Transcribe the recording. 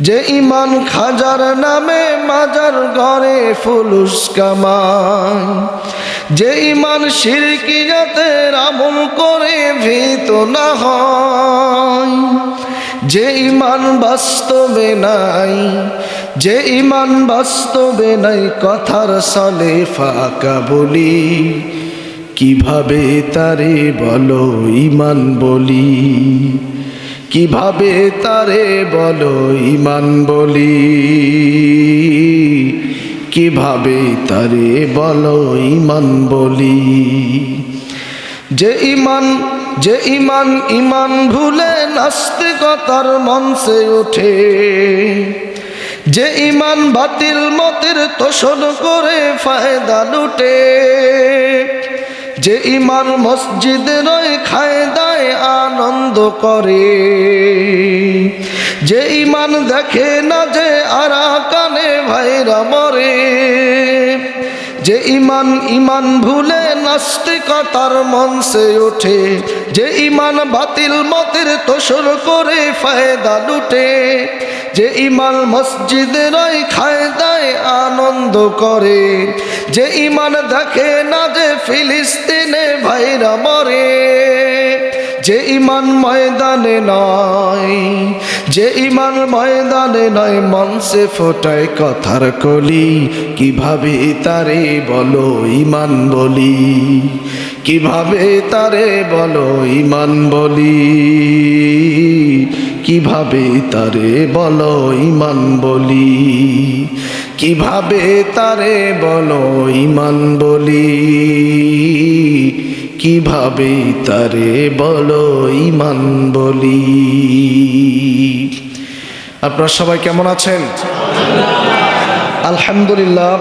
যে ইমান খাজার নামে মাজার ঘরে ফুলুস কামায়, যে ইমান শিরকিয়াতের আমল করে ভীত না হয়, যে ইমান বাস্তবে নাই, যে ইমান বাস্তবে নাই কথার সালে ফাঁকা বলি, কিভাবে তারে বলো ইমান বলি, কিভাবে তারে বলো ইমান বলি, কিভাবে তারে বলো ইমান বলি। যে ইমান ইমান ভুলে নাস্তিকতার মঞ্চে ওঠে, যে ইমান বাতিল মতের তোষণ করে ফায়দা লুটে, যে ইমান মসজিদে নয় খায় দায় আনন্দ করে, যে ইমান দেখে না যে আরাকানে ভাইরা মরে, যে ইমান ভুলে নাস্তিকতার মঞ্চে ওঠে, যে ইমান বাতিল মতের তোষণ করে ফায়দা লুটে, যে ইমান মসজিদে নয় খায় দায় আনন্দ করে, যে ইমান দেখে না যে ফিলিস্তিনে ভাইরা মরে, যে ইমান ময়দানে নয়, যে ইমান ময়দানে নয় মঞ্চে ফোটায় কথার কলি, কিভাবে তারে বলো ইমান বলি, কিভাবে তারে বলো ইমান বলি, কিভাবে তারে বলো ইমান বলি, কিভাবে তারে বলো ইমান বলি, কিভাবে তারে বলো ইমান বলি। আপনারা সবাই কেমন আছেন? আলহামদুলিল্লাহ।